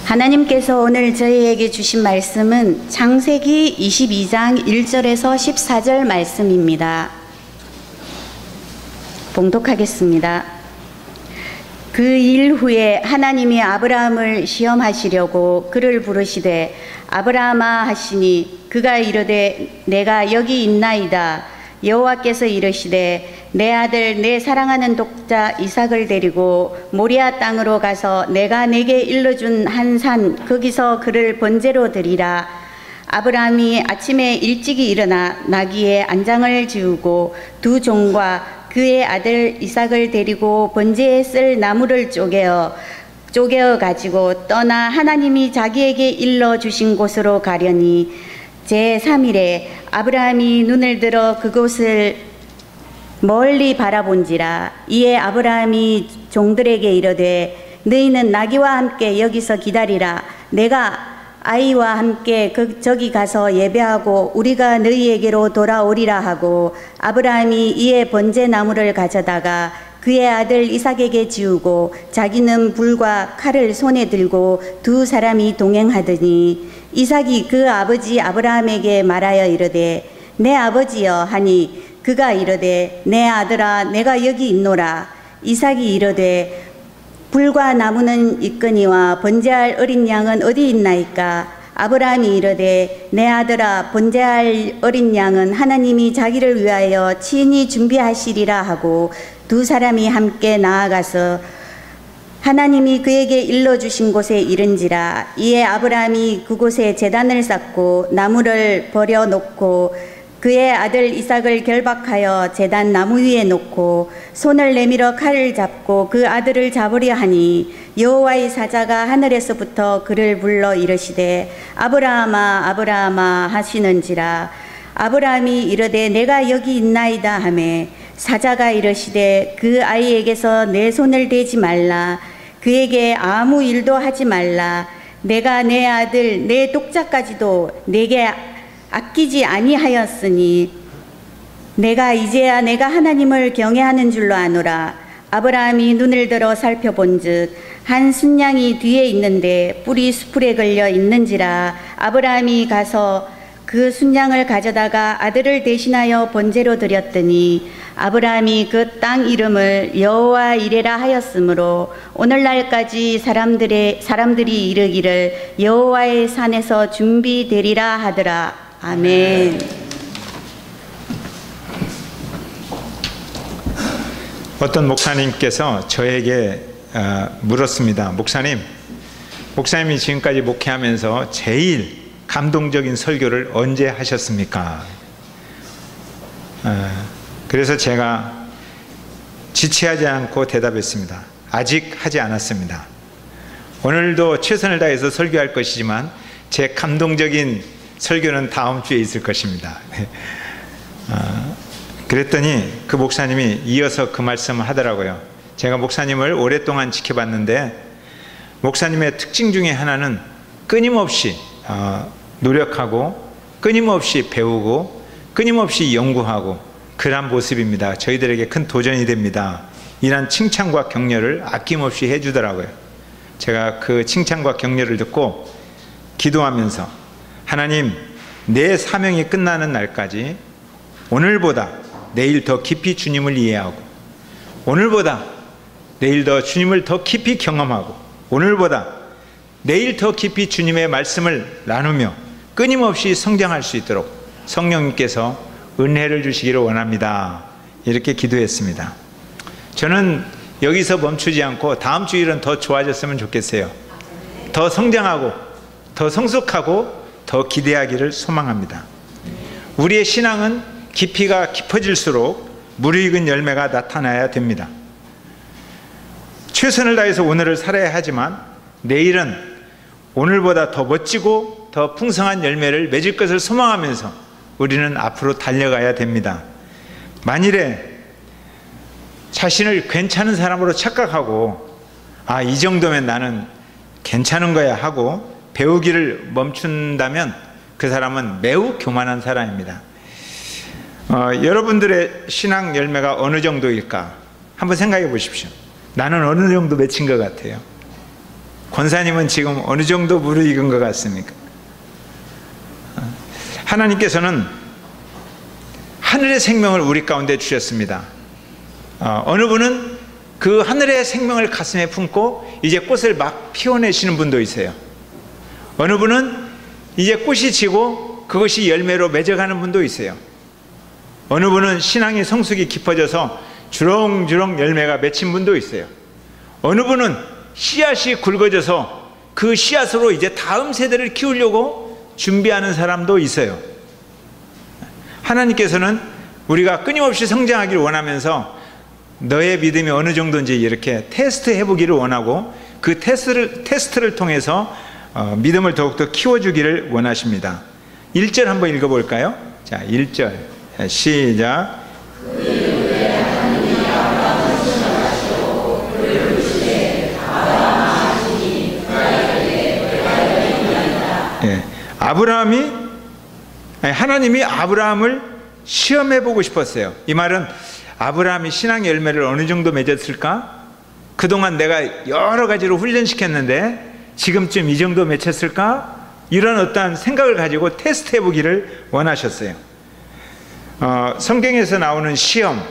하나님께서 오늘 저희에게 주신 말씀은 창세기 22장 1절에서 14절 말씀입니다. 봉독하겠습니다. 그 일 후에 하나님이 아브라함을 시험하시려고 그를 부르시되 아브라함아 하시니 그가 이르되 내가 여기 있나이다. 여호와께서 이르시되 내 아들 내 사랑하는 독자 이삭을 데리고 모리아 땅으로 가서 내가 내게 일러준 한 산 거기서 그를 번제로 드리라. 아브라함이 아침에 일찍이 일어나 나귀의 안장을 지우고 두 종과 그의 아들 이삭을 데리고 번제에 쓸 나무를 쪼개어 가지고 떠나 하나님이 자기에게 일러 주신 곳으로 가려니 제3일에 아브라함이 눈을 들어 그곳을 멀리 바라본지라. 이에 아브라함이 종들에게 이르되 너희는 나귀와 함께 여기서 기다리라. 내가 아이와 함께 저기 가서 예배하고 우리가 너희에게로 돌아오리라 하고 아브라함이 이에 번제 나무를 가져다가 그의 아들 이삭에게 지우고 자기는 불과 칼을 손에 들고 두 사람이 동행하더니 이삭이 그 아버지 아브라함에게 말하여 이르되 내 아버지여 하니 그가 이르되 내 아들아 내가 여기 있노라. 이삭이 이르되 불과 나무는 있거니와 번제할 어린 양은 어디 있나이까? 아브라함이 이르되 내 아들아 번제할 어린 양은 하나님이 자기를 위하여 친히 준비하시리라 하고 두 사람이 함께 나아가서 하나님이 그에게 일러주신 곳에 이른지라. 이에 아브라함이 그곳에 제단을 쌓고 나무를 버려놓고 그의 아들 이삭을 결박하여 제단 나무 위에 놓고 손을 내밀어 칼을 잡고 그 아들을 잡으려 하니 여호와의 사자가 하늘에서부터 그를 불러 이르시되 아브라함아 아브라함아 하시는지라. 아브라함이 이르되 내가 여기 있나이다 하매 사자가 이르시되 그 아이에게서 내 손을 대지 말라. 그에게 아무 일도 하지 말라. 내가 내 아들 내 독자까지도 내게 아끼지 아니하였으니 내가 이제야 내가 하나님을 경외하는 줄로 아노라. 아브라함이 눈을 들어 살펴본즉 한 순양이 뒤에 있는데 뿔이 수풀에 걸려 있는지라. 아브라함이 가서 그 순양을 가져다가 아들을 대신하여 번제로 드렸더니 아브라함이 그 땅 이름을 여호와 이레라 하였으므로 오늘날까지 사람들이 이르기를 여호와의 산에서 준비되리라 하더라. 아멘. 어떤 목사님께서 저에게 물었습니다. 목사님이 지금까지 목회하면서 제일 감동적인 설교를 언제 하셨습니까? 그래서 제가 지체하지 않고 대답했습니다. 아직 하지 않았습니다. 오늘도 최선을 다해서 설교할 것이지만 제 감동적인 설교는 다음 주에 있을 것입니다. 그랬더니 그 목사님이 이어서 그 말씀을 하더라고요. 제가 목사님을 오랫동안 지켜봤는데 목사님의 특징 중에 하나는 끊임없이 노력하고 끊임없이 배우고 끊임없이 연구하고 그런 모습입니다. 저희들에게 큰 도전이 됩니다. 이런 칭찬과 격려를 아낌없이 해주더라고요. 제가 그 칭찬과 격려를 듣고 기도하면서 하나님, 내 사명이 끝나는 날까지 오늘보다 내일 더 깊이 주님을 이해하고 오늘보다 내일 더 주님을 더 깊이 경험하고 오늘보다 내일 더 깊이 주님의 말씀을 나누며 끊임없이 성장할 수 있도록 성령님께서 은혜를 주시기를 원합니다. 이렇게 기도했습니다. 저는 여기서 멈추지 않고 다음 주일은 더 좋아졌으면 좋겠어요. 더 성장하고 더 성숙하고 더 기대하기를 소망합니다. 우리의 신앙은 깊이가 깊어질수록 무르익은 열매가 나타나야 됩니다. 최선을 다해서 오늘을 살아야 하지만 내일은 오늘보다 더 멋지고 더 풍성한 열매를 맺을 것을 소망하면서 우리는 앞으로 달려가야 됩니다. 만일에 자신을 괜찮은 사람으로 착각하고 이 정도면 나는 괜찮은 거야 하고 배우기를 멈춘다면 그 사람은 매우 교만한 사람입니다. 여러분들의 신앙 열매가 어느 정도일까 한번 생각해 보십시오. 나는 어느 정도 맺힌 것 같아요. 권사님은 지금 어느 정도 무르익은 것 같습니까? 하나님께서는 하늘의 생명을 우리 가운데 주셨습니다. 어느 분은 그 하늘의 생명을 가슴에 품고 이제 꽃을 막 피워내시는 분도 있어요. 어느 분은 이제 꽃이 지고 그것이 열매로 맺어가는 분도 있어요. 어느 분은 신앙의 성숙이 깊어져서 주렁주렁 열매가 맺힌 분도 있어요. 어느 분은 씨앗이 굵어져서 그 씨앗으로 이제 다음 세대를 키우려고 준비하는 사람도 있어요. 하나님께서는 우리가 끊임없이 성장하기를 원하면서 너의 믿음이 어느 정도인지 이렇게 테스트 해보기를 원하고 그 테스트를 통해서 믿음을 더욱더 키워주기를 원하십니다. 1절 한번 읽어볼까요? 자, 1절 시작. 하나님이 아브라함을 시험해 보고 싶었어요. 이 말은 아브라함이 신앙의 열매를 어느 정도 맺었을까? 그동안 내가 여러 가지로 훈련시켰는데 지금쯤 이 정도 맺혔을까? 이런 어떠한 생각을 가지고 테스트해 보기를 원하셨어요. 성경에서 나오는 시험,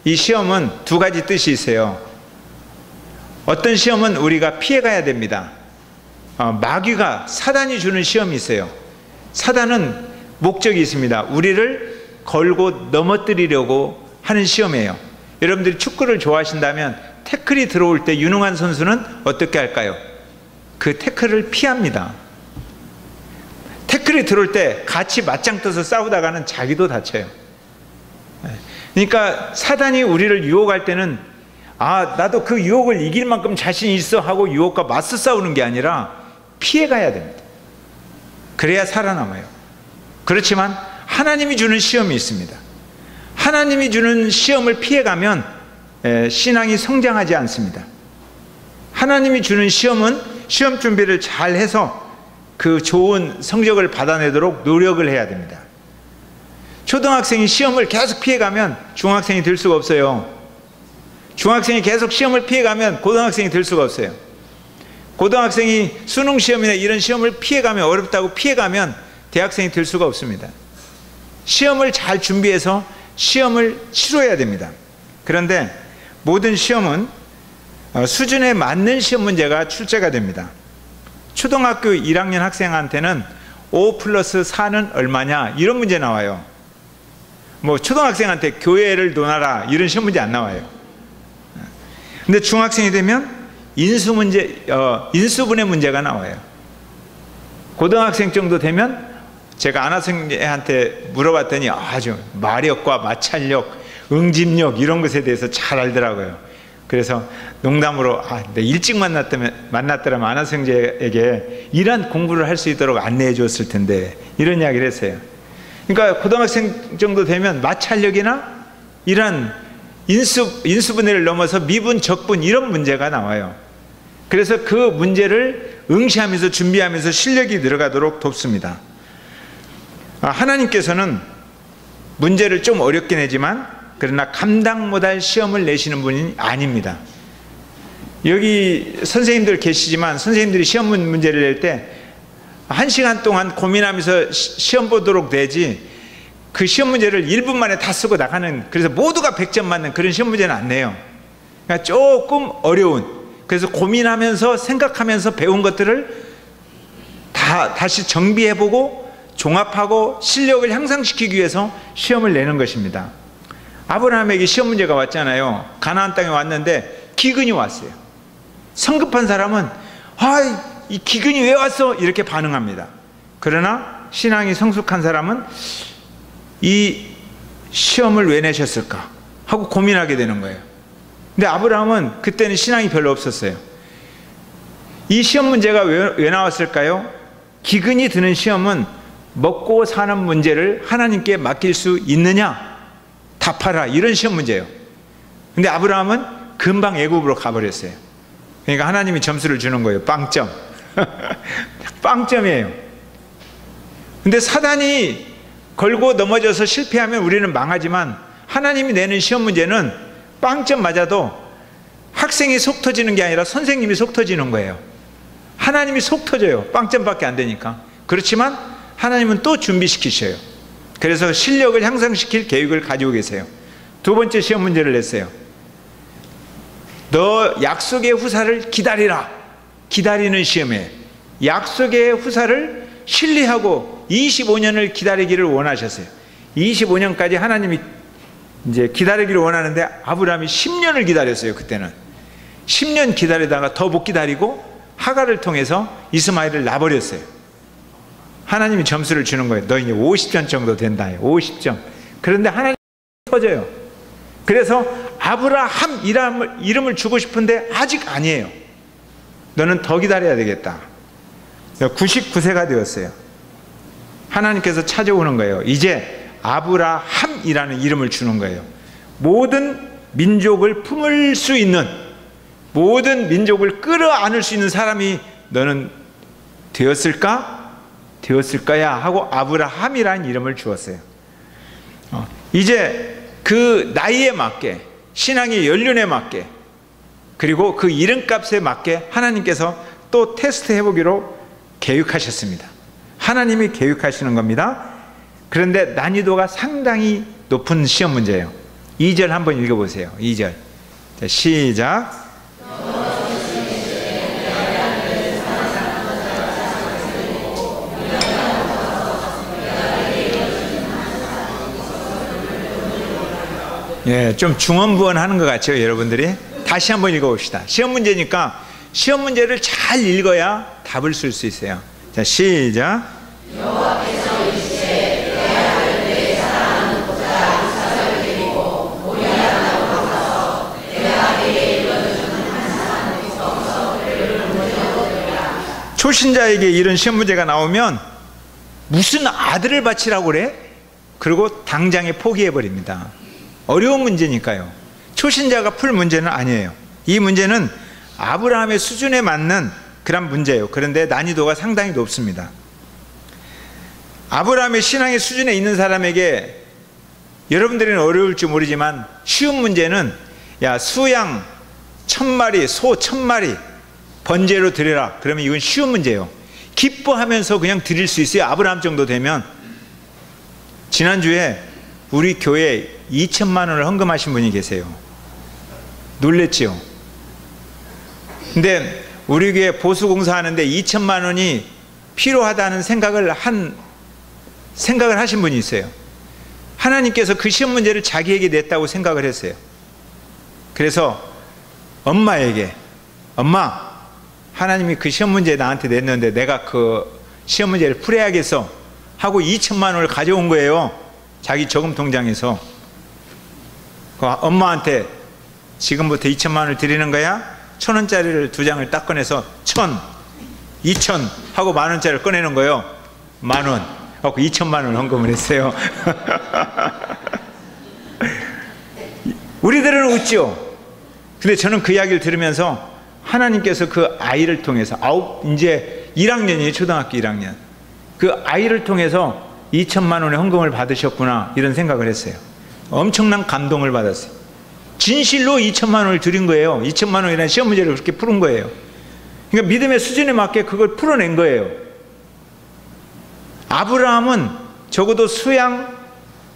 이 시험은 두 가지 뜻이 있어요. 어떤 시험은 우리가 피해가야 됩니다. 마귀가, 사단이 주는 시험이 있어요. 사단은 목적이 있습니다. 우리를 걸고 넘어뜨리려고 하는 시험이에요. 여러분들이 축구를 좋아하신다면 태클이 들어올 때 유능한 선수는 어떻게 할까요? 그 태클을 피합니다. 태클이 들어올 때 같이 맞짱 떠서 싸우다가는 자기도 다쳐요. 그러니까 사단이 우리를 유혹할 때는 나도 그 유혹을 이길 만큼 자신 있어 하고 유혹과 맞서 싸우는 게 아니라 피해가야 됩니다. 그래야 살아남아요. 그렇지만 하나님이 주는 시험이 있습니다. 하나님이 주는 시험을 피해가면 신앙이 성장하지 않습니다. 하나님이 주는 시험은 시험 준비를 잘 해서 그 좋은 성적을 받아내도록 노력을 해야 됩니다. 초등학생이 시험을 계속 피해가면 중학생이 될 수가 없어요. 중학생이 계속 시험을 피해가면 고등학생이 될 수가 없어요. 고등학생이 수능 시험이나 이런 시험을 피해가면, 어렵다고 피해가면 대학생이 될 수가 없습니다. 시험을 잘 준비해서 시험을 치러야 됩니다. 그런데 모든 시험은 수준에 맞는 시험 문제가 출제가 됩니다. 초등학교 1학년 학생한테는 5 플러스 4는 얼마냐 이런 문제 나와요. 뭐 초등학생한테 교회를 논하라 이런 시험 문제 안 나와요. 근데 중학생이 되면 인수 문제, 인수분해 문제가 나와요. 고등학생 정도 되면 제가 안학생한테 물어봤더니 아주 마력과 마찰력, 응집력 이런 것에 대해서 잘 알더라고요. 그래서 농담으로 일찍 만났더라면 안학생에게 이런 공부를 할 수 있도록 안내해 줬을 텐데 이런 이야기를 했어요. 그러니까 고등학생 정도 되면 마찰력이나 이런 인수분해를 넘어서 미분, 적분 이런 문제가 나와요. 그래서 그 문제를 응시하면서 준비하면서 실력이 늘어가도록 돕습니다. 하나님께서는 문제를 좀 어렵게 내지만 그러나 감당 못할 시험을 내시는 분이 아닙니다. 여기 선생님들 계시지만 선생님들이 시험 문제를 낼 때 1시간 동안 고민하면서 시험 보도록 되지 그 시험 문제를 1분 만에 다 쓰고 나가는, 그래서 모두가 100점 맞는 그런 시험 문제는 안 내요. 그러니까 조금 어려운, 그래서 고민하면서 생각하면서 배운 것들을 다시 정비해보고 종합하고 실력을 향상시키기 위해서 시험을 내는 것입니다. 아브라함에게 시험 문제가 왔잖아요. 가나안 땅에 왔는데 기근이 왔어요. 성급한 사람은 이 기근이 왜 왔어? 이렇게 반응합니다. 그러나 신앙이 성숙한 사람은 이 시험을 왜 내셨을까 하고 고민하게 되는 거예요. 근데 아브라함은 그때는 신앙이 별로 없었어요. 이 시험 문제가 왜 나왔을까요? 기근이 드는 시험은 먹고 사는 문제를 하나님께 맡길 수 있느냐? 답하라, 이런 시험 문제예요. 근데 아브라함은 금방 애굽으로 가버렸어요. 그러니까 하나님이 점수를 주는 거예요. 빵점. 빵점이에요. 근데 사단이 걸고 넘어져서 실패하면 우리는 망하지만 하나님이 내는 시험 문제는 빵점 맞아도 학생이 속 터지는 게 아니라 선생님이 속 터지는 거예요. 하나님이 속 터져요. 빵점밖에 안 되니까. 그렇지만 하나님은 또 준비시키셔요. 그래서 실력을 향상시킬 계획을 가지고 계세요. 두 번째 시험 문제를 냈어요. 너 약속의 후사를 기다리라. 기다리는 시험에 약속의 후사를 신뢰하고 25년을 기다리기를 원하셨어요. 25년까지 하나님이 이제 기다리기를 원하는데 아브라함이 10년을 기다렸어요. 그때는 10년 기다리다가 더 못 기다리고 하갈을 통해서 이스마엘을 낳아버렸어요. 하나님이 점수를 주는 거예요. 너 이제 50점 정도 된다. 50점. 그런데 하나님이 터져요. 그래서 아브라함 이름을 주고 싶은데 아직 아니에요. 너는 더 기다려야 되겠다. 99세가 되었어요. 하나님께서 찾아오는 거예요. 이제 아브라함이라는 이름을 주는 거예요. 모든 민족을 품을 수 있는, 모든 민족을 끌어안을 수 있는 사람이 너는 되었을까? 되었을 거야 하고 아브라함이라는 이름을 주었어요. 이제 그 나이에 맞게, 신앙의 연륜에 맞게, 그리고 그 이름값에 맞게 하나님께서 또 테스트 해보기로 계획하셨습니다. 하나님이 계획하시는 겁니다. 그런데 난이도가 상당히 높은 시험 문제예요. 2절 한번 읽어보세요. 2절. 자, 시작. 예, 좀 중언부언하는 것 같죠, 여러분들이? 다시 한번 읽어봅시다. 시험 문제니까 시험 문제를 잘 읽어야 답을 쓸 수 있어요. 자, 시작. 초신자에게 이런 시험 문제가 나오면 무슨 아들을 바치라고 그래? 그리고 당장에 포기해버립니다. 어려운 문제니까요. 초신자가 풀 문제는 아니에요. 이 문제는 아브라함의 수준에 맞는 그런 문제예요. 그런데 난이도가 상당히 높습니다. 아브라함의 신앙의 수준에 있는 사람에게 여러분들은 어려울지 모르지만 쉬운 문제는 야, 수양 1000마리, 소 1000마리 번제로 드려라. 그러면 이건 쉬운 문제예요. 기뻐하면서 그냥 드릴 수 있어요. 아브라함 정도 되면. 지난주에 우리 교회에 2천만 원을 헌금하신 분이 계세요. 놀랬죠? 근데 우리 교회 보수공사 하는데 2천만 원이 필요하다는 생각을 하신 분이 있어요. 하나님께서 그 시험 문제를 자기에게 냈다고 생각을 했어요. 그래서 엄마에게, 엄마, 하나님이 그 시험 문제 나한테 냈는데 내가 그 시험 문제를 풀어야겠어 하고 2천만 원을 가져온 거예요. 자기 저금 통장에서. 엄마한테 지금부터 2천만 원을 드리는 거야? 1000원짜리를 2장을 딱 꺼내서 1000, 2000 하고 만원짜리를 꺼내는 거예요. 만원. 하고 2천만 원을 헌금을 했어요. 우리들은 웃죠. 근데 저는 그 이야기를 들으면서 하나님께서 그 아이를 통해서 이제 1학년이에요. 초등학교 1학년. 그 아이를 통해서 2천만 원의 헌금을 받으셨구나 이런 생각을 했어요. 엄청난 감동을 받았어요. 진실로 2천만 원을 드린 거예요. 2천만 원이라는 시험 문제를 그렇게 푸는 거예요. 그러니까 믿음의 수준에 맞게 그걸 풀어낸 거예요. 아브라함은 적어도 수양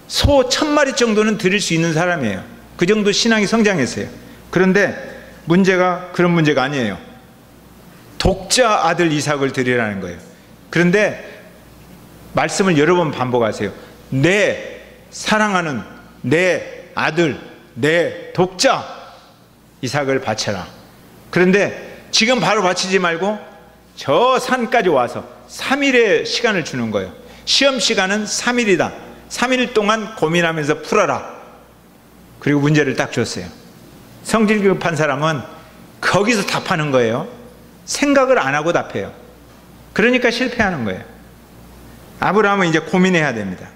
소 1000마리 정도는 드릴 수 있는 사람이에요. 그 정도 신앙이 성장했어요. 그런데 문제가 그런 문제가 아니에요. 독자 아들 이삭을 드리라는 거예요. 그런데 말씀을 여러 번 반복하세요. 내 사랑하는 내 아들, 내 독자 이삭을 바쳐라. 그런데 지금 바로 바치지 말고 저 산까지 와서 3일의 시간을 주는 거예요. 시험 시간은 3일이다. 3일 동안 고민하면서 풀어라. 그리고 문제를 딱 줬어요. 성질 급한 사람은 거기서 답하는 거예요. 생각을 안 하고 답해요. 그러니까 실패하는 거예요. 아브라함은 이제 고민해야 됩니다.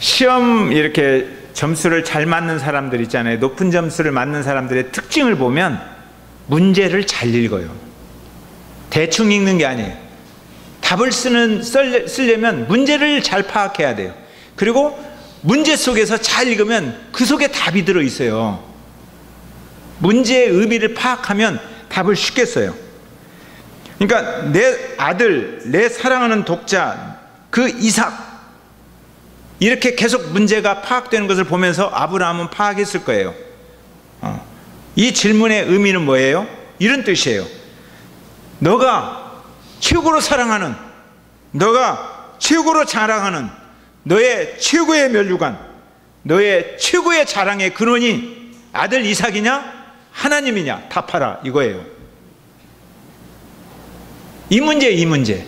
시험 이렇게 점수를 잘 맞는 사람들 있잖아요. 높은 점수를 맞는 사람들의 특징을 보면 문제를 잘 읽어요. 대충 읽는 게 아니에요. 답을 쓰려면 문제를 잘 파악해야 돼요. 그리고 문제 속에서 잘 읽으면 그 속에 답이 들어있어요. 문제의 의미를 파악하면 답을 쉽겠어요? 그러니까 내 아들, 내 사랑하는 독자, 그 이삭, 이렇게 계속 문제가 파악되는 것을 보면서 아브라함은 파악했을 거예요. 이 질문의 의미는 뭐예요? 이런 뜻이에요. 너가 최고로 사랑하는, 너가 최고로 자랑하는 너의 최고의 면류관, 너의 최고의 자랑의 근원이 아들 이삭이냐 하나님이냐 답하라, 이거예요. 이 문제.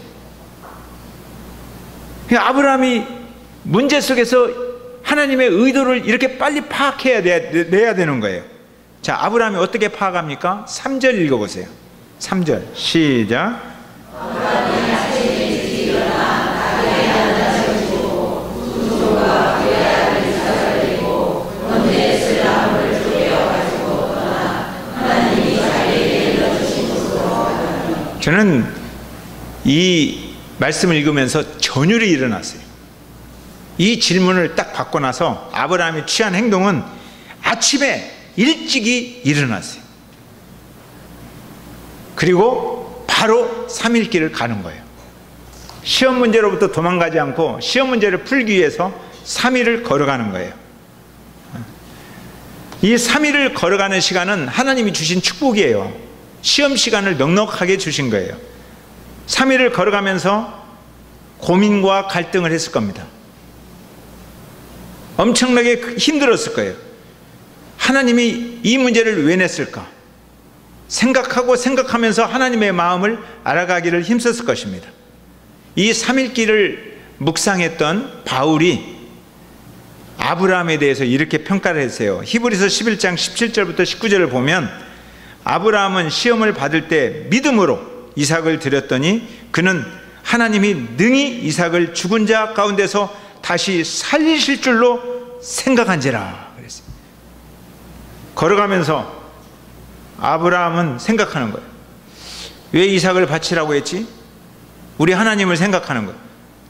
아브라함이 문제 속에서 하나님의 의도를 이렇게 빨리 파악해야 내야 되는 거예요. 자, 아브라함이 어떻게 파악합니까? 3절 읽어보세요. 3절 시작. 저는 이 말씀을 읽으면서 전율이 일어났어요. 이 질문을 딱 받고 나서 아브라함이 취한 행동은 아침에 일찍이 일어났어요. 그리고 바로 3일 길을 가는 거예요. 시험 문제로부터 도망가지 않고 시험 문제를 풀기 위해서 3일을 걸어가는 거예요. 이 3일을 걸어가는 시간은 하나님이 주신 축복이에요. 시험 시간을 넉넉하게 주신 거예요. 3일을 걸어가면서 고민과 갈등을 했을 겁니다. 엄청나게 힘들었을 거예요. 하나님이 이 문제를 왜 냈을까? 생각하면서 하나님의 마음을 알아가기를 힘썼을 것입니다. 이 3일 길을 묵상했던 바울이 아브라함에 대해서 이렇게 평가를 했어요. 히브리서 11장 17절부터 19절을 보면 아브라함은 시험을 받을 때 믿음으로 이삭을 드렸더니 그는 하나님이 능히 이삭을 죽은 자 가운데서 다시 살리실 줄로 생각한지라 그랬어요. 걸어가면서 아브라함은 생각하는 거예요. 왜 이삭을 바치라고 했지? 우리 하나님을 생각하는 거예요.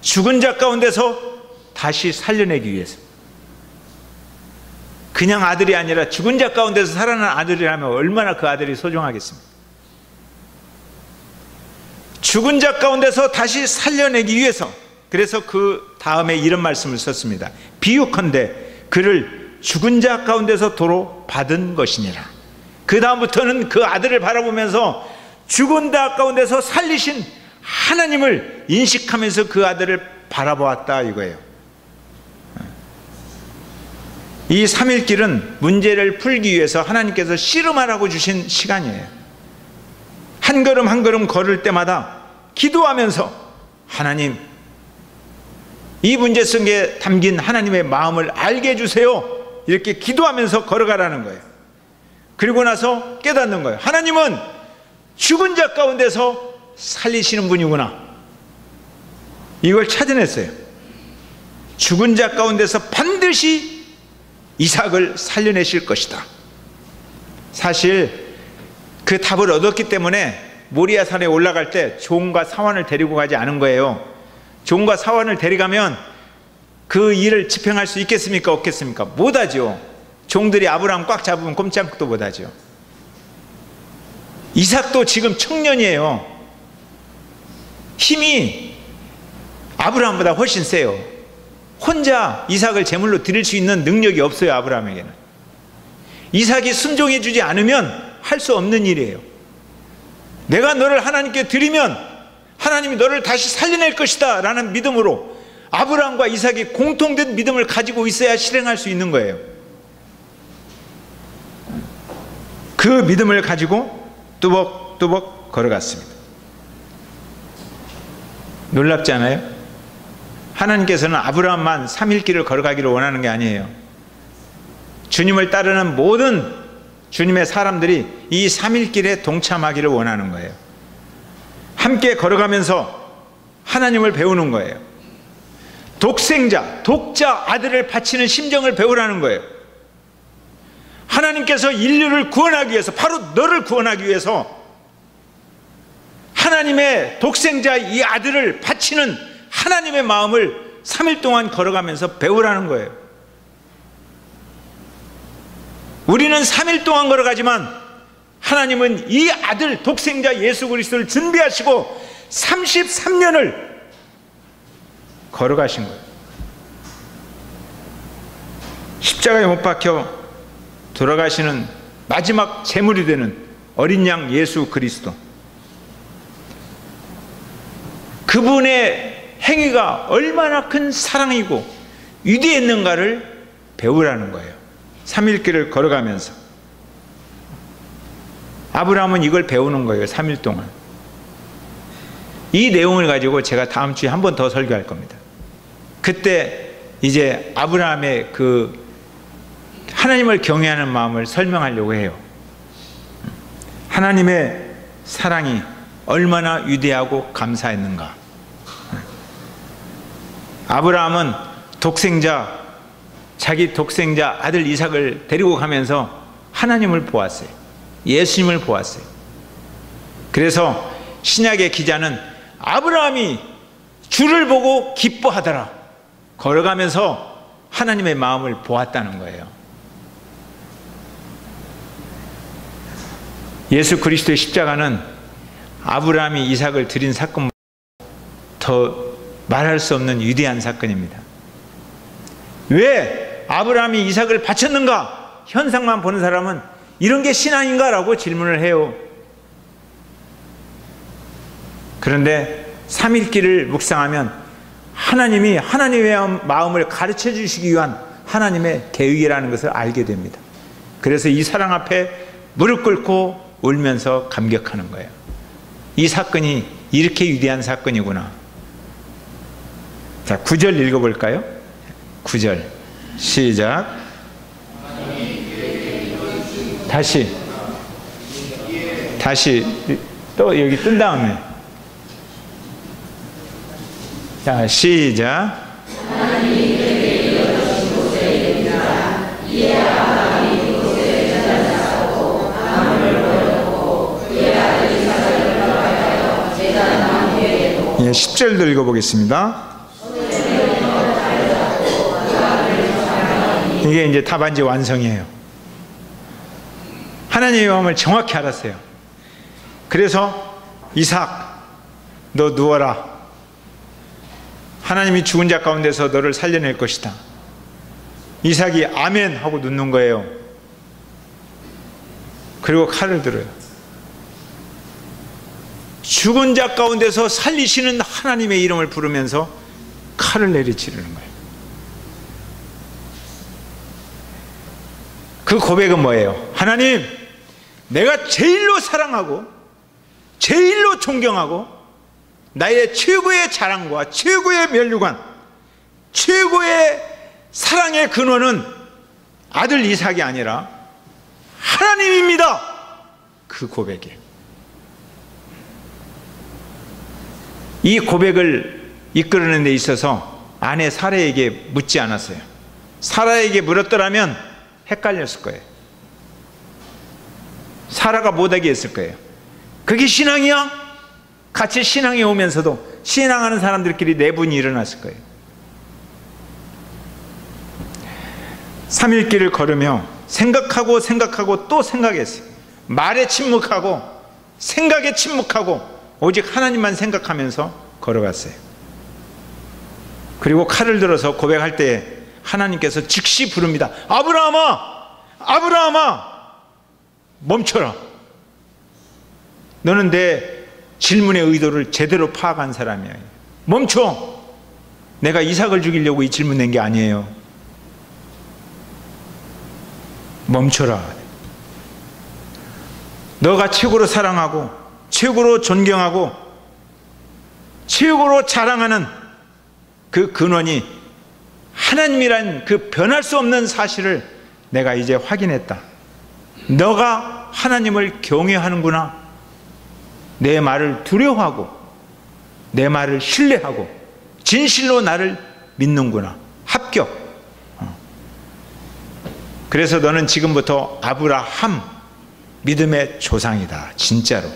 죽은 자 가운데서 다시 살려내기 위해서. 그냥 아들이 아니라 죽은 자 가운데서 살아난 아들이라면 얼마나 그 아들이 소중하겠습니까? 죽은 자 가운데서 다시 살려내기 위해서. 그래서 그 다음에 이런 말씀을 썼습니다. 비유컨대 그를 죽은 자 가운데서 도로 받은 것이니라. 그 다음부터는 그 아들을 바라보면서 죽은 자 가운데서 살리신 하나님을 인식하면서 그 아들을 바라보았다, 이거예요. 이 3일길은 문제를 풀기 위해서 하나님께서 씨름하라고 주신 시간이에요. 한 걸음 한 걸음 걸을 때마다 기도하면서 하나님, 이 문제 속에 담긴 하나님의 마음을 알게 해주세요, 이렇게 기도하면서 걸어가라는 거예요. 그리고 나서 깨닫는 거예요. 하나님은 죽은 자 가운데서 살리시는 분이구나. 이걸 찾아냈어요. 죽은 자 가운데서 반드시 이삭을 살려내실 것이다. 사실 그 답을 얻었기 때문에 모리아 산에 올라갈 때 종과 사환을 데리고 가지 않은 거예요. 종과 사환을 데려가면 그 일을 집행할 수 있겠습니까? 없겠습니까? 못하죠. 종들이 아브라함 꽉 잡으면 꼼짝도 못하죠. 이삭도 지금 청년이에요. 힘이 아브라함보다 훨씬 세요. 혼자 이삭을 제물로 드릴 수 있는 능력이 없어요, 아브라함에게는. 이삭이 순종해 주지 않으면 할 수 없는 일이에요. 내가 너를 하나님께 드리면 하나님이 너를 다시 살려낼 것이다 라는 믿음으로 아브라함과 이삭이 공통된 믿음을 가지고 있어야 실행할 수 있는 거예요. 그 믿음을 가지고 뚜벅뚜벅 걸어갔습니다. 놀랍지 않아요? 하나님께서는 아브라함만 3일 길을 걸어가기를 원하는 게 아니에요. 주님을 따르는 모든 주님의 사람들이 이 3일 길에 동참하기를 원하는 거예요. 함께 걸어가면서 하나님을 배우는 거예요. 독생자, 독자 아들을 바치는 심정을 배우라는 거예요. 하나님께서 인류를 구원하기 위해서, 바로 너를 구원하기 위해서 하나님의 독생자 이 아들을 바치는 하나님의 마음을 3일 동안 걸어가면서 배우라는 거예요. 우리는 3일 동안 걸어가지만 하나님은 이 아들 독생자 예수 그리스도를 준비하시고 33년을 걸어가신 거예요. 십자가에 못 박혀 돌아가시는 마지막 제물이 되는 어린 양 예수 그리스도, 그분의 행위가 얼마나 큰 사랑이고 위대했는가를 배우라는 거예요. 3일길을 걸어가면서 아브라함은 이걸 배우는 거예요. 3일 동안. 이 내용을 가지고 제가 다음 주에 한 번 더 설교할 겁니다. 그때 이제 아브라함의 그 하나님을 경외하는 마음을 설명하려고 해요. 하나님의 사랑이 얼마나 위대하고 감사했는가. 아브라함은 자기 독생자 아들 이삭을 데리고 가면서 하나님을 보았어요. 예수님을 보았어요. 그래서 신약의 기자는 아브라함이 주를 보고 기뻐하더라. 걸어가면서 하나님의 마음을 보았다는 거예요. 예수 그리스도의 십자가는 아브라함이 이삭을 드린 사건보다 더 말할 수 없는 위대한 사건입니다. 왜 아브라함이 이삭을 바쳤는가? 현상만 보는 사람은 이런 게 신앙인가? 라고 질문을 해요. 그런데 3일길을 묵상하면 하나님이 하나님의 마음을 가르쳐 주시기 위한 하나님의 계획이라는 것을 알게 됩니다. 그래서 이 사랑 앞에 무릎 꿇고 울면서 감격하는 거예요. 이 사건이 이렇게 위대한 사건이구나. 자, 9절 읽어볼까요? 9절 시작. 다시 또 여기 뜬 다음에, 자, 시작. 예, 10절도 읽어보겠습니다. 이게 이제 답안지 완성이에요. 하나님의 마음을 정확히 알았어요. 그래서 이삭, 너 누워라. 하나님이 죽은 자 가운데서 너를 살려낼 것이다. 이삭이 아멘 하고 눕는 거예요. 그리고 칼을 들어요. 죽은 자 가운데서 살리시는 하나님의 이름을 부르면서 칼을 내리치르는 거예요. 그 고백은 뭐예요? 하나님, 내가 제일로 사랑하고 제일로 존경하고 나의 최고의 자랑과 최고의 면류관, 최고의 사랑의 근원은 아들 이삭이 아니라 하나님입니다. 그 고백이에요. 이 고백을 이끌어내는 데 있어서 아내 사라에게 묻지 않았어요. 사라에게 물었더라면 헷갈렸을 거예요. 사라가 못하게 했을 거예요. 그게 신앙이야? 같이 신앙에 오면서도 신앙하는 사람들끼리 내분이 일어났을 거예요. 3일길을 걸으며 생각하고 또 생각했어요. 말에 침묵하고 생각에 침묵하고 오직 하나님만 생각하면서 걸어갔어요. 그리고 칼을 들어서 고백할 때 하나님께서 즉시 부릅니다. 아브라함아! 아브라함아! 멈춰라. 너는 내 질문의 의도를 제대로 파악한 사람이야. 멈춰. 내가 이삭을 죽이려고 이 질문 낸 게 아니에요. 멈춰라. 너가 최고로 사랑하고 최고로 존경하고 최고로 자랑하는 그 근원이 하나님이란 그 변할 수 없는 사실을 내가 이제 확인했다. 너가 하나님을 경외하는구나. 내 말을 두려워하고 내 말을 신뢰하고 진실로 나를 믿는구나. 합격. 그래서 너는 지금부터 아브라함, 믿음의 조상이다. 진짜로.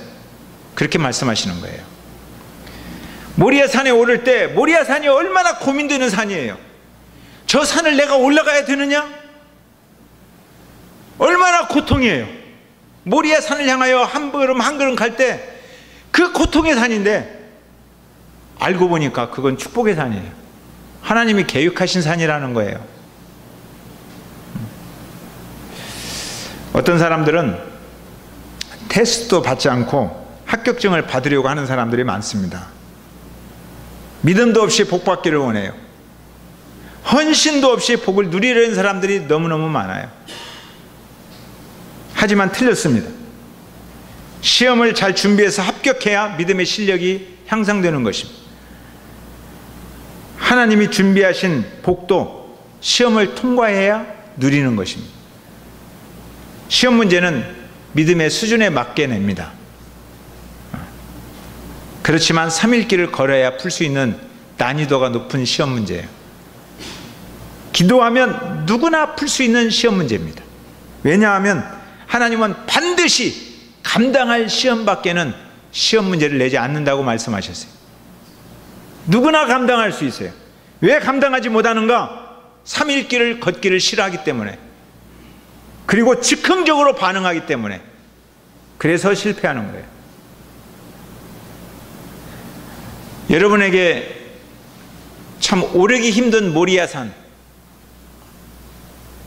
그렇게 말씀하시는 거예요. 모리아 산에 오를 때 모리아 산이 얼마나 고민되는 산이에요. 저 산을 내가 올라가야 되느냐? 얼마나 고통이에요. 모리아 산을 향하여 한 걸음 한 걸음 갈 때 그 고통의 산인데 알고 보니까 그건 축복의 산이에요. 하나님이 계획하신 산이라는 거예요. 어떤 사람들은 테스트도 받지 않고 합격증을 받으려고 하는 사람들이 많습니다. 믿음도 없이 복 받기를 원해요. 헌신도 없이 복을 누리려는 사람들이 너무너무 많아요. 하지만 틀렸습니다. 시험을 잘 준비해서 합격해야 믿음의 실력이 향상되는 것입니다. 하나님이 준비하신 복도 시험을 통과해야 누리는 것입니다. 시험 문제는 믿음의 수준에 맞게 냅니다. 그렇지만 3일길을 걸어야 풀 수 있는 난이도가 높은 시험 문제예요. 기도하면 누구나 풀 수 있는 시험 문제입니다. 왜냐하면 하나님은 반드시 감당할 시험밖에는 시험 문제를 내지 않는다고 말씀하셨어요. 누구나 감당할 수 있어요. 왜 감당하지 못하는가? 3일길을 걷기를 싫어하기 때문에, 그리고 즉흥적으로 반응하기 때문에, 그래서 실패하는 거예요. 여러분에게 참 오르기 힘든 모리아산,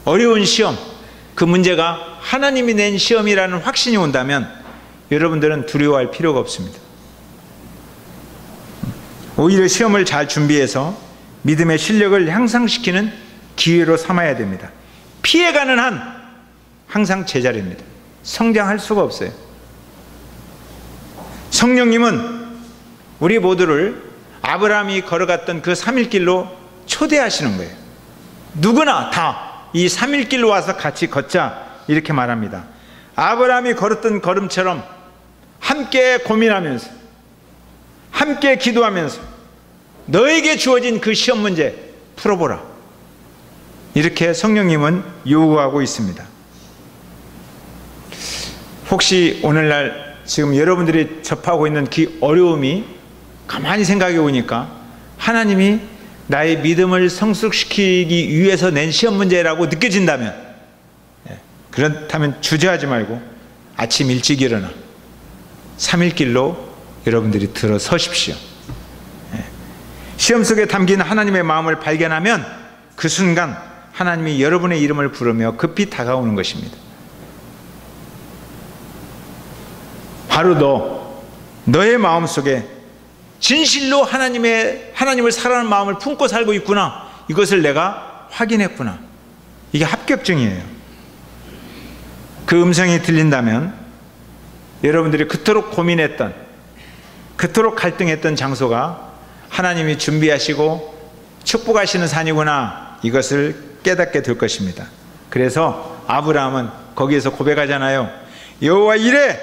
어려운 시험, 그 문제가 하나님이 낸 시험이라는 확신이 온다면 여러분들은 두려워할 필요가 없습니다. 오히려 시험을 잘 준비해서 믿음의 실력을 향상시키는 기회로 삼아야 됩니다. 피해가는 한 항상 제자리입니다. 성장할 수가 없어요. 성령님은 우리 모두를 아브라함이 걸어갔던 그 3일길로 초대하시는 거예요. 누구나 다 이 3일길로 와서 같이 걷자, 이렇게 말합니다. 아브라함이 걸었던 걸음처럼 함께 고민하면서, 함께 기도하면서 너에게 주어진 그 시험 문제 풀어보라, 이렇게 성령님은 요구하고 있습니다. 혹시 오늘날 지금 여러분들이 접하고 있는 그 어려움이 가만히 생각해 보니까 하나님이 나의 믿음을 성숙시키기 위해서 낸 시험 문제라고 느껴진다면, 그렇다면 주저하지 말고 아침 일찍 일어나 3일길로 여러분들이 들어서십시오. 시험 속에 담긴 하나님의 마음을 발견하면 그 순간 하나님이 여러분의 이름을 부르며 급히 다가오는 것입니다. 바로 너의 마음속에 진실로 하나님을 사랑하는 마음을 품고 살고 있구나, 이것을 내가 확인했구나. 이게 합격증이에요. 그 음성이 들린다면 여러분들이 그토록 고민했던, 그토록 갈등했던 장소가 하나님이 준비하시고 축복하시는 산이구나, 이것을 깨닫게 될 것입니다. 그래서 아브라함은 거기에서 고백하잖아요. 여호와 이래,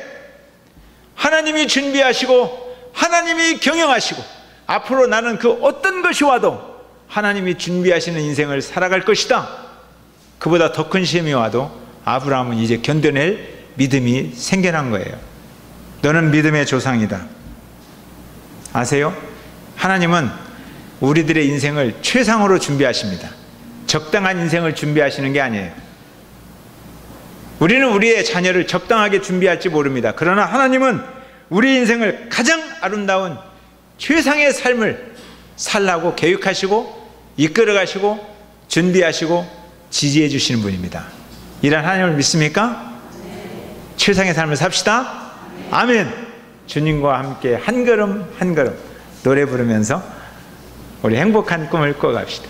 하나님이 준비하시고 하나님이 경영하시고 앞으로 나는 그 어떤 것이 와도 하나님이 준비하시는 인생을 살아갈 것이다. 그보다 더 큰 시험이 와도 아브라함은 이제 견뎌낼 믿음이 생겨난 거예요. 너는 믿음의 조상이다. 아세요? 하나님은 우리들의 인생을 최상으로 준비하십니다. 적당한 인생을 준비하시는 게 아니에요. 우리는 우리의 자녀를 적당하게 준비할지 모릅니다. 그러나 하나님은 우리 인생을 가장 아름다운 최상의 삶을 살라고 계획하시고 이끌어 가시고 준비하시고 지지해 주시는 분입니다. 이런 하나님을 믿습니까? 최상의 삶을 삽시다. 아멘. 주님과 함께 한 걸음 한 걸음 노래 부르면서 우리 행복한 꿈을 꿔갑시다.